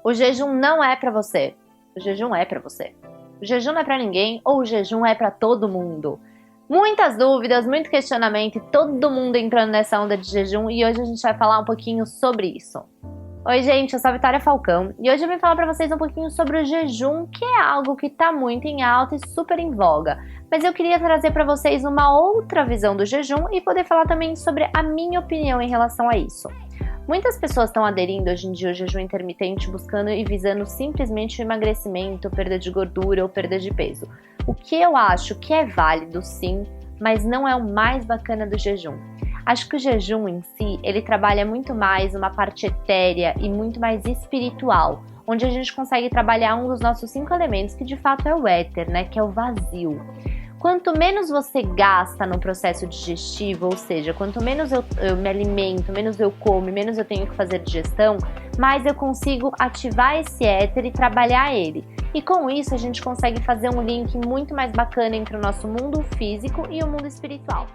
O jejum não é pra você. O jejum é pra você. O jejum não é pra ninguém ou o jejum é pra todo mundo? Muitas dúvidas, muito questionamento e todo mundo entrando nessa onda de jejum e hoje a gente vai falar um pouquinho sobre isso. Oi gente, eu sou a Vitória Falcão e hoje eu vim falar pra vocês um pouquinho sobre o jejum, que é algo que tá muito em alta e super em voga. Mas eu queria trazer pra vocês uma outra visão do jejum e poder falar também sobre a minha opinião em relação a isso. Muitas pessoas estão aderindo hoje em dia ao jejum intermitente buscando e visando simplesmente o emagrecimento, perda de gordura ou perda de peso. O que eu acho que é válido sim, mas não é o mais bacana do jejum. Acho que o jejum em si, ele trabalha muito mais uma parte etérea e muito mais espiritual, onde a gente consegue trabalhar um dos nossos 5 elementos, que de fato é o éter, né, que é o vazio. Quanto menos você gasta no processo digestivo, ou seja, quanto menos eu me alimento, menos eu como, menos eu tenho que fazer digestão, mais eu consigo ativar esse éter e trabalhar ele. E com isso a gente consegue fazer um link muito mais bacana entre o nosso mundo físico e o mundo espiritual.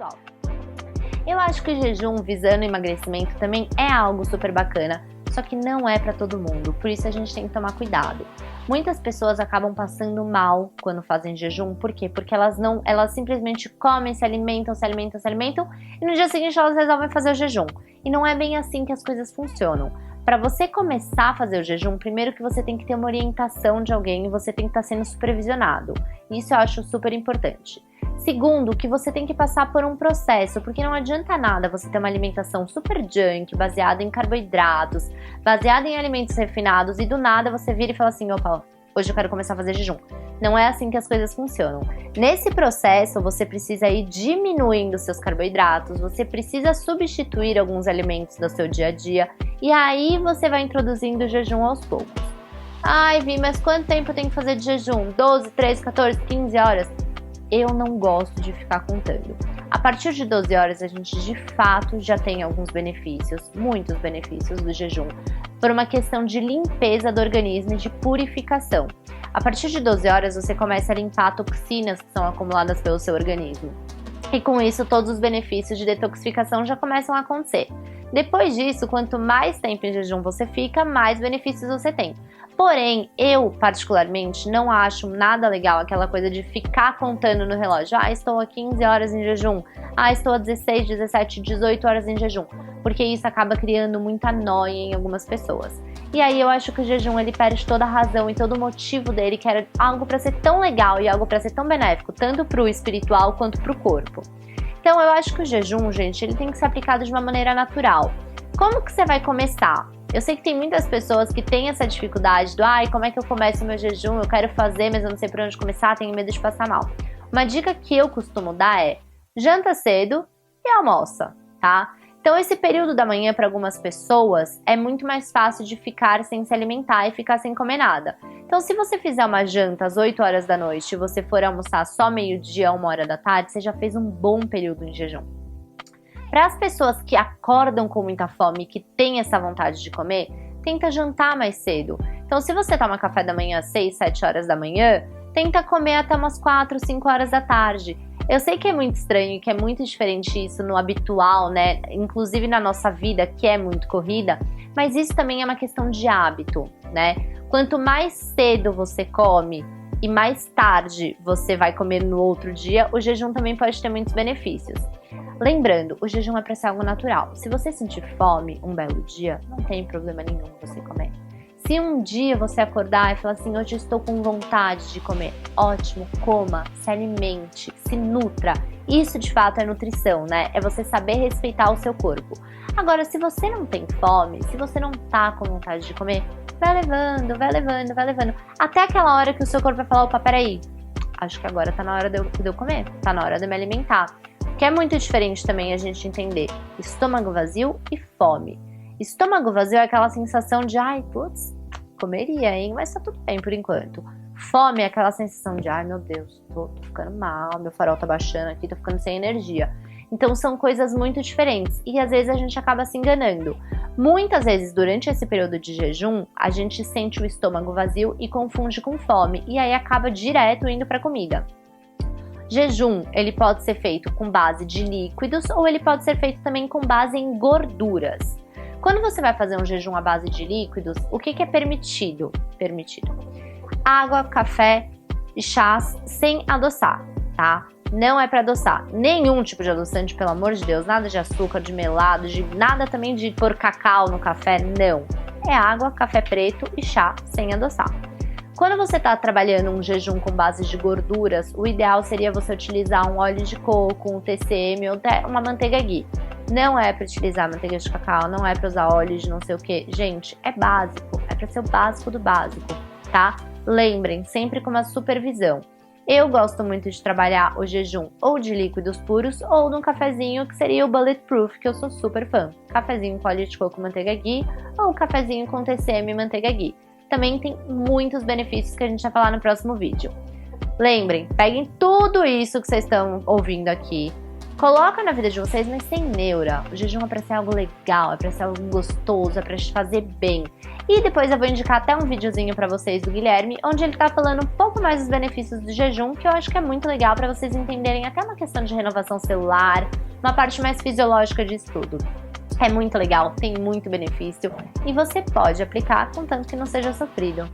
Eu acho que o jejum visando emagrecimento também é algo super bacana, só que não é para todo mundo, por isso a gente tem que tomar cuidado. Muitas pessoas acabam passando mal quando fazem jejum, por quê? Porque elas simplesmente comem, se alimentam e no dia seguinte elas resolvem fazer o jejum. E não é bem assim que as coisas funcionam. Para você começar a fazer o jejum, primeiro que você tem que ter uma orientação de alguém e você tem que estar sendo supervisionado. Isso eu acho super importante. Segundo, que você tem que passar por um processo, porque não adianta nada você ter uma alimentação super junk, baseada em carboidratos, baseada em alimentos refinados e do nada você vira e fala assim, opa, hoje eu quero começar a fazer jejum. Não é assim que as coisas funcionam. Nesse processo, você precisa ir diminuindo seus carboidratos, você precisa substituir alguns alimentos do seu dia a dia e aí você vai introduzindo o jejum aos poucos. Ai, Vi, mas quanto tempo eu tenho que fazer de jejum? 12, 13, 14, 15 horas? Eu não gosto de ficar contando. A partir de 12 horas a gente de fato já tem alguns benefícios, muitos benefícios do jejum, por uma questão de limpeza do organismo e de purificação. A partir de 12 horas você começa a limpar toxinas que são acumuladas pelo seu organismo. E com isso todos os benefícios de detoxificação já começam a acontecer. Depois disso, quanto mais tempo em jejum você fica, mais benefícios você tem. Porém, eu particularmente não acho nada legal aquela coisa de ficar contando no relógio. Ah, estou há 15 horas em jejum. Ah, estou há 16, 17, 18 horas em jejum. Porque isso acaba criando muita nóia em algumas pessoas. E aí eu acho que o jejum ele perde toda a razão e todo o motivo dele, que era algo para ser tão legal e algo para ser tão benéfico, tanto para o espiritual quanto para o corpo. Então eu acho que o jejum, gente, ele tem que ser aplicado de uma maneira natural. Como que você vai começar? Eu sei que tem muitas pessoas que têm essa dificuldade do ai, como é que eu começo o meu jejum? Eu quero fazer, mas eu não sei por onde começar, tenho medo de passar mal. Uma dica que eu costumo dar é janta cedo e almoça, tá? Então esse período da manhã para algumas pessoas é muito mais fácil de ficar sem se alimentar e ficar sem comer nada. Então se você fizer uma janta às 8 horas da noite e você for almoçar só meio-dia, 1 hora da tarde, você já fez um bom período em jejum. Para as pessoas que acordam com muita fome e que têm essa vontade de comer, tenta jantar mais cedo. Então se você toma café da manhã às 6, 7 horas da manhã, tenta comer até umas 4, 5 horas da tarde. Eu sei que é muito estranho e que é muito diferente isso no habitual, né? Inclusive na nossa vida, que é muito corrida, mas isso também é uma questão de hábito, né? Quanto mais cedo você come e mais tarde você vai comer no outro dia, o jejum também pode ter muitos benefícios. Lembrando, o jejum é para ser algo natural. Se você sentir fome um belo dia, não tem problema nenhum você comer. Se um dia você acordar e falar assim, hoje eu estou com vontade de comer, ótimo, coma, se alimente, se nutra. Isso de fato é nutrição, né? É você saber respeitar o seu corpo. Agora, se você não tem fome, se você não tá com vontade de comer, vai levando, vai levando, vai levando. Até aquela hora que o seu corpo vai falar, opa, peraí, acho que agora tá na hora de eu comer, tá na hora de eu me alimentar. Que é muito diferente também a gente entender estômago vazio e fome. Estômago vazio é aquela sensação de, ai, putz, comeria, hein? Mas tá tudo bem por enquanto. Fome é aquela sensação de, ai, meu Deus, tô ficando mal, meu farol tá baixando aqui, tô ficando sem energia. Então são coisas muito diferentes e às vezes a gente acaba se enganando. Muitas vezes durante esse período de jejum, a gente sente o estômago vazio e confunde com fome e aí acaba direto indo pra comida. Jejum, ele pode ser feito com base de líquidos ou ele pode ser feito também com base em gorduras. Quando você vai fazer um jejum à base de líquidos, o que é permitido? Água, café e chás sem adoçar, tá? Não é para adoçar nenhum tipo de adoçante, pelo amor de Deus, nada de açúcar, de melado, de nada também de pôr cacau no café, não. É água, café preto e chá sem adoçar. Quando você está trabalhando um jejum com base de gorduras, o ideal seria você utilizar um óleo de coco, um TCM ou até uma manteiga ghee. Não é para utilizar manteiga de cacau, não é para usar óleo de não sei o que. Gente, é básico, é para ser o básico do básico, tá? Lembrem, sempre com uma supervisão. Eu gosto muito de trabalhar o jejum ou de líquidos puros ou num cafezinho que seria o Bulletproof, que eu sou super fã. Cafezinho com óleo de coco, manteiga ghee ou cafezinho com TCM e manteiga ghee. Também tem muitos benefícios que a gente vai falar no próximo vídeo. Lembrem, peguem tudo isso que vocês estão ouvindo aqui, coloca na vida de vocês, mas sem neura. O jejum é pra ser algo legal, é pra ser algo gostoso, é pra te fazer bem. E depois eu vou indicar até um videozinho pra vocês do Guilherme, onde ele tá falando um pouco mais dos benefícios do jejum, que eu acho que é muito legal pra vocês entenderem até uma questão de renovação celular, uma parte mais fisiológica disso tudo. É muito legal, tem muito benefício e você pode aplicar contanto que não seja sofrido.